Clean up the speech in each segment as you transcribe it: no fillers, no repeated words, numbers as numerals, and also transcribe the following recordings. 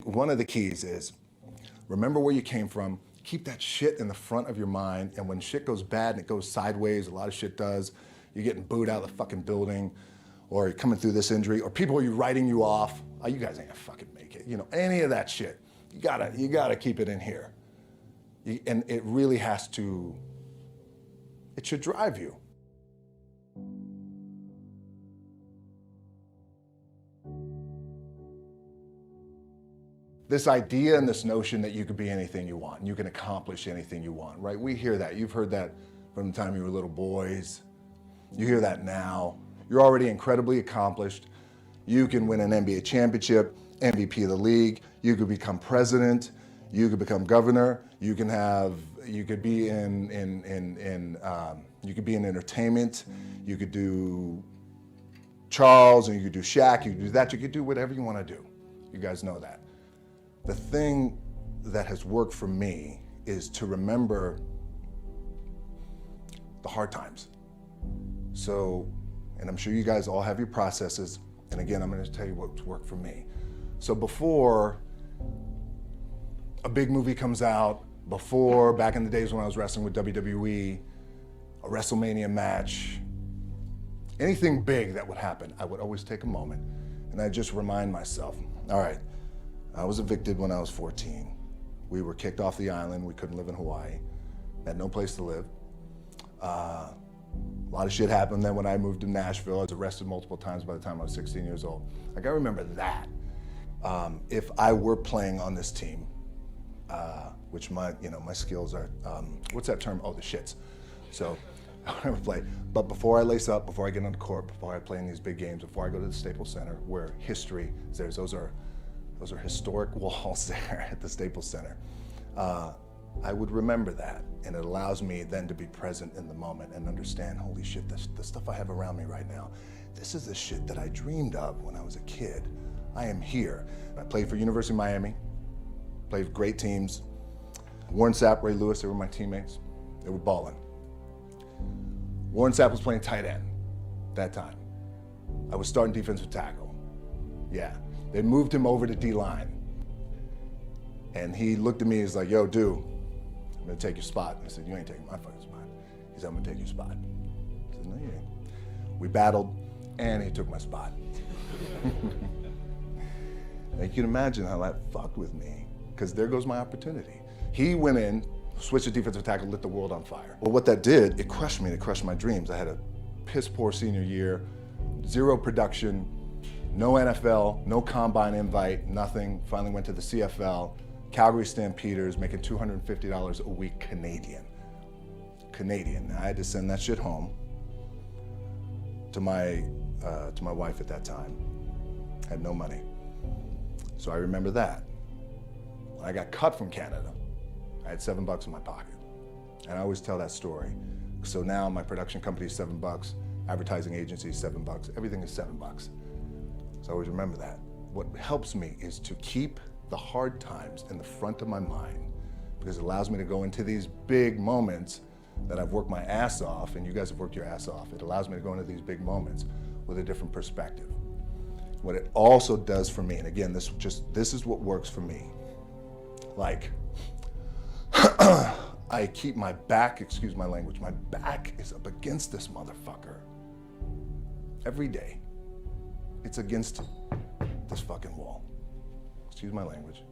One of the keys is remember where you came from. Keep that shit in the front of your mind. And when shit goes bad and it goes sideways, a lot of shit does, you're getting booed out of the fucking building, or you're coming through this injury, or people are writing you off. Oh, you guys ain't gonna fucking make it. You know, any of that shit. You gotta keep it in here. And it really has to, it should drive you. This idea and this notion that you could be anything you want, and you can accomplish anything you want, right? We hear that. You've heard that from the time you were little boys. You hear that now. You're already incredibly accomplished. You can win an NBA championship, MVP of the league. You could become president. You could become governor. You could be in entertainment. You could do Charles, and you could do Shaq. You could do that. You could do whatever you want to do. You guys know that. The thing that has worked for me is to remember the hard times. So, and I'm sure you guys all have your processes. And again, I'm going to tell you what's worked for me. So before a big movie comes out, before, back in the days when I was wrestling with WWE, a WrestleMania match, anything big that would happen, I would always take a moment and I just remind myself, all right, I was evicted when I was 14. We were kicked off the island. We couldn't live in Hawaii. Had no place to live. A lot of shit happened. Then when I moved to Nashville, I was arrested multiple times by the time I was 16 years old. I gotta remember that. If I were playing on this team, which my skills are, what's that term? Oh, the shits. So I would never play. But before I lace up, before I get on the court, before I play in these big games, before I go to the Staples Center, where history is there, those are historic walls there at the Staples Center. I would remember that, and it allows me then to be present in the moment and understand, holy shit, the stuff I have around me right now, this is the shit that I dreamed of when I was a kid. I am here. I played for University of Miami, played for great teams. Warren Sapp, Ray Lewis, they were my teammates. They were balling. Warren Sapp was playing tight end that time. I was starting defensive tackle. Yeah. They moved him over to D-line. And he looked at me, he's like, yo, dude, I'm gonna take your spot. And I said, you ain't taking my fucking spot. He said, I'm gonna take your spot. I said, no, you ain't. We battled, and he took my spot. Now, you can imagine how that fucked with me, because there goes my opportunity. He went in, switched to defensive tackle, lit the world on fire. Well, what that did, it crushed me, it crushed my dreams. I had a piss poor senior year, zero production, no NFL, no combine invite, nothing. Finally went to the CFL, Calgary Stampeders, making $250 a week Canadian. Now, I had to send that shit home to my wife at that time. Had no money. So I remember that. When I got cut from Canada, I had $7 in my pocket. And I always tell that story. So now my production company is $7, advertising agency is $7, everything is $7. So I always remember that. What helps me is to keep the hard times in the front of my mind, because it allows me to go into these big moments that I've worked my ass off, and you guys have worked your ass off. It allows me to go into these big moments with a different perspective. What it also does for me, and again, this is what works for me. Like, I keep my back, excuse my language, my back is up against this motherfucker. Every day, it's against this fucking wall. Excuse my language,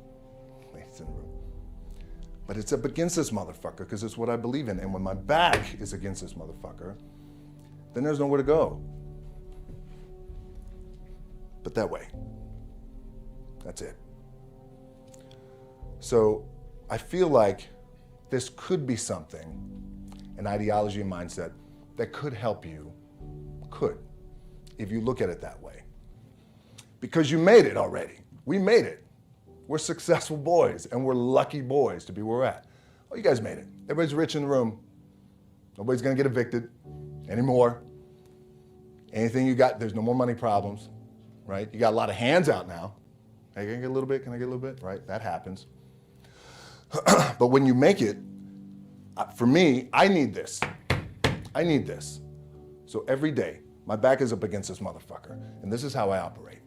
ladies in the room. But it's up against this motherfucker because it's what I believe in. And when my back is against this motherfucker, then there's nowhere to go. But that way, that's it. So I feel like this could be something, an ideology and mindset that could help you, if you look at it that way. Because you made it already. We made it. We're successful boys, and we're lucky boys to be where we're at. Oh, you guys made it. Everybody's rich in the room. Nobody's gonna get evicted anymore. Anything you got, there's no more money problems, right? You got a lot of hands out now. Hey, can I get a little bit? Can I get a little bit? Right, that happens. But when you make it, for me, I need this. I need this. So every day, my back is up against this motherfucker, and this is how I operate.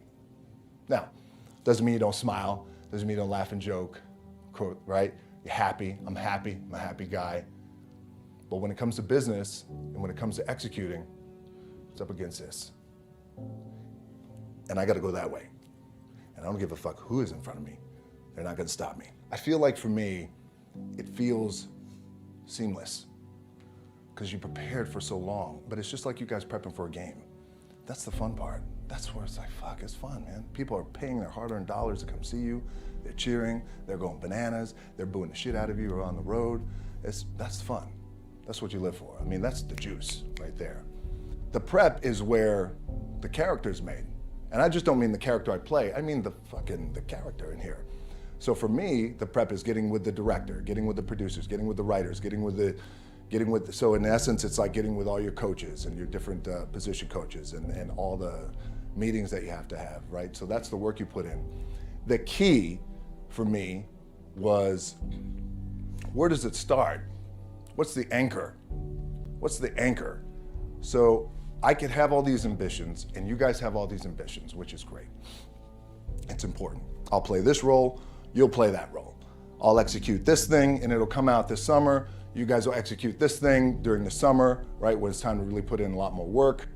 Now, doesn't mean you don't smile, Doesn't mean you don't laugh and joke, quote, right? You're happy, I'm a happy guy. But when it comes to business and when it comes to executing, it's up against this. And I gotta go that way. And I don't give a fuck who is in front of me. They're not gonna stop me. I feel like for me, it feels seamless because you prepared for so long, but it's just like you guys prepping for a game. That's the fun part. That's where it's like, fuck, it's fun, man. People are paying their hard-earned dollars to come see you. They're cheering, they're going bananas, they're booing the shit out of you or on the road. That's fun. That's what you live for. I mean, that's the juice right there. The prep is where the character's made. And I just don't mean the character I play, I mean the character in here. So for me, the prep is getting with the director, getting with the producers, getting with the writers, so in essence, it's like getting with all your coaches and your different position coaches and all the meetings that you have to have, right? So that's the work you put in. The key for me was, where does it start? What's the anchor? What's the anchor? So I could have all these ambitions and you guys have all these ambitions, which is great. It's important. I'll play this role, you'll play that role. I'll execute this thing and it'll come out this summer. You guys will execute this thing during the summer, right? When it's time to really put in a lot more work.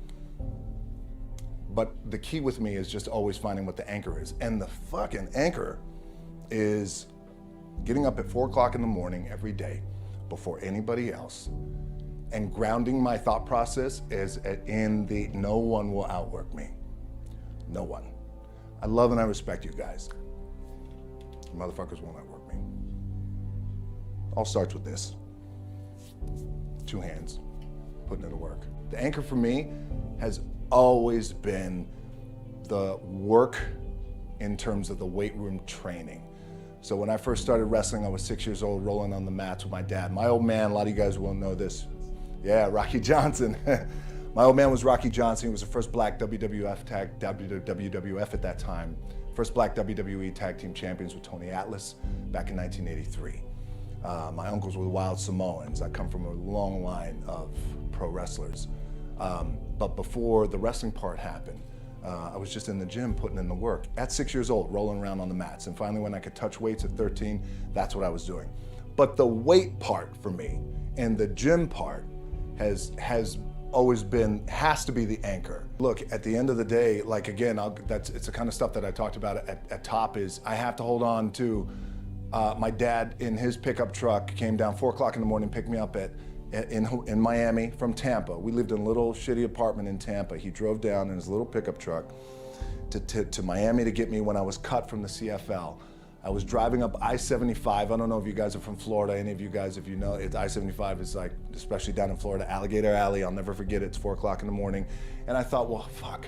But the key with me is just always finding what the anchor is. And the fucking anchor is getting up at 4 o'clock in the morning every day before anybody else and grounding my thought process is in the no one will outwork me. No one. I love and I respect you guys. Motherfuckers won't outwork me. All starts with this. 2 hands, putting it to work. The anchor for me has always been the work in terms of the weight room training. So when I first started wrestling, I was 6 years old, rolling on the mats with my dad. My old man, a lot of you guys won't know this. Yeah, Rocky Johnson. My old man was Rocky Johnson. He was the first black WWF at that time. First black WWE tag team champions with Tony Atlas back in 1983. My uncles were the Wild Samoans. I come from a long line of pro wrestlers. But before the wrestling part happened, I was just in the gym putting in the work at 6 years old, rolling around on the mats. And finally, when I could touch weights at 13, that's what I was doing. But the weight part for me and the gym part has always been, has to be the anchor. Look, at the end of the day, like again, it's the kind of stuff that I talked about at top is I have to hold on to my dad in his pickup truck came down 4 o'clock in the morning, picked me up in Miami from Tampa. We lived in a little shitty apartment in Tampa. He drove down in his little pickup truck to Miami to get me when I was cut from the CFL. I was driving up I-75. I don't know if you guys are from Florida, any of you guys, if you know, I-75 is like, especially down in Florida, Alligator Alley. I'll never forget it. It's 4 o'clock in the morning. And I thought, well, fuck.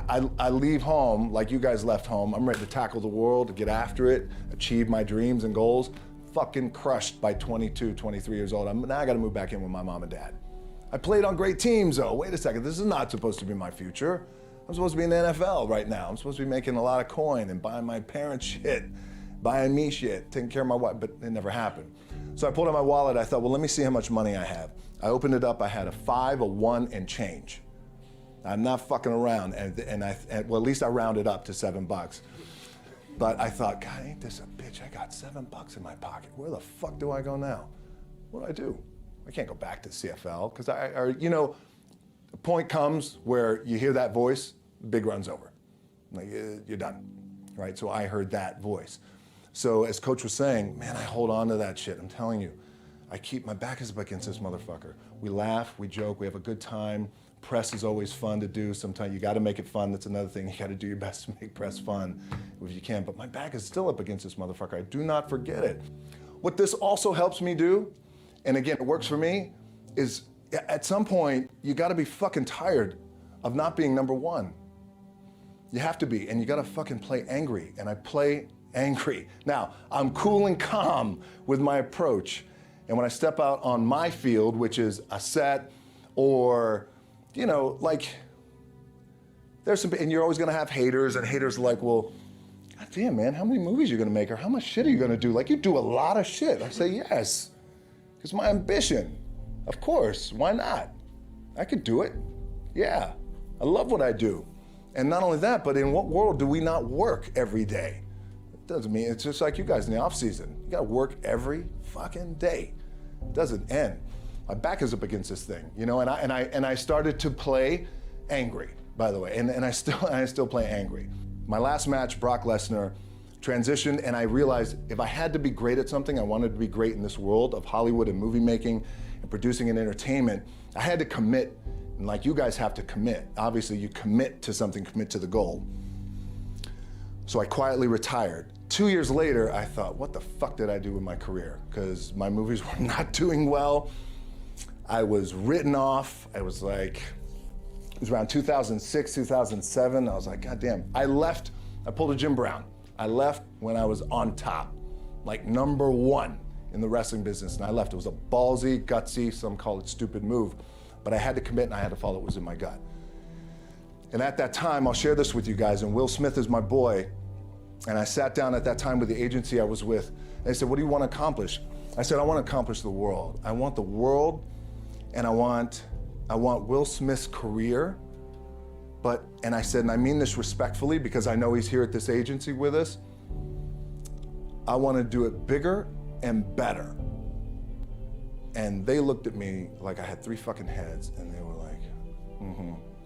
I leave home like you guys left home. I'm ready to tackle the world, to get after it, achieve my dreams and goals. Fucking crushed by 22, 23 years old. Now I gotta move back in with my mom and dad. I played on great teams though. Wait a second, this is not supposed to be my future. I'm supposed to be in the NFL right now. I'm supposed to be making a lot of coin and buying my parents shit, buying me shit, taking care of my wife, but it never happened. So I pulled out my wallet, I thought, well, let me see how much money I have. I opened it up, I had a 5, a 1, and change. I'm not fucking around, well, at least I rounded up to $7. But I thought, God, ain't this a bitch? I got $7 in my pocket. Where the fuck do I go now? What do I do? I can't go back to CFL, because the point comes where you hear that voice, the big run's over. Like, you're done, right? So I heard that voice. So as Coach was saying, man, I hold on to that shit. I'm telling you, my back is up against this motherfucker. We laugh, we joke, we have a good time. Press is always fun to do. Sometimes you gotta make it fun. That's another thing. You gotta do your best to make press fun if you can. But my back is still up against this motherfucker. I do not forget it. What this also helps me do, and again, it works for me, is at some point, you gotta be fucking tired of not being number one. You have to be, and you gotta fucking play angry, and I play angry. Now, I'm cool and calm with my approach, and when I step out on my field, which is a set, or, like, there's some, and you're always gonna have haters, and haters are like, well, God damn, man, how many movies are you gonna make, or how much shit are you gonna do? Like, you do a lot of shit. I say, yes, it's my ambition. Of course, why not? I could do it. Yeah, I love what I do. And not only that, but in what world do we not work every day? Doesn't mean, it's just like you guys in the off season. You gotta work every fucking day. It doesn't end. My back is up against this thing, you know, and I started to play angry, by the way, and I still play angry. My last match, Brock Lesnar, transitioned, and I realized if I had to be great at something, I wanted to be great in this world of Hollywood and movie making and producing and entertainment, I had to commit, and like you guys have to commit. Obviously, you commit to something, commit to the goal. So I quietly retired. 2 years later, I thought, what the fuck did I do with my career? Because my movies were not doing well. I was written off. I was like, it was around 2006, 2007. I was like, God damn. I left, I pulled a Jim Brown. I left when I was on top, like #1 in the wrestling business, and I left. It was a ballsy, gutsy, some call it stupid move, but I had to commit and I had to follow what was in my gut. And at that time, I'll share this with you guys, and Will Smith is my boy, and I sat down at that time with the agency I was with, and they said, what do you want to accomplish? I said, I want to accomplish the world. I want the world, and I want Will Smith's career, and I said, and I mean this respectfully because I know he's here at this agency with us, I want to do it bigger and better. And they looked at me like I had 3 fucking heads, and they were like,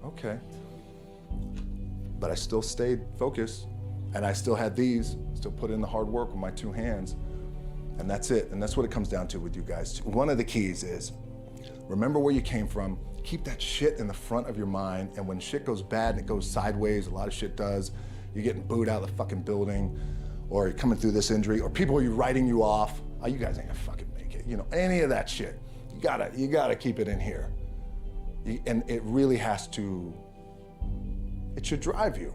okay. But I still stayed focused, and I still had still put in the hard work with my 2 hands, and that's it. And that's what it comes down to with you guys. One of the keys is, remember where you came from, keep that shit in the front of your mind, and when shit goes bad and it goes sideways, a lot of shit does, you're getting booed out of the fucking building, or you're coming through this injury, or people are writing you off, oh, you guys ain't gonna fucking make it, you know, any of that shit. You gotta keep it in here. And it really has to, it should drive you.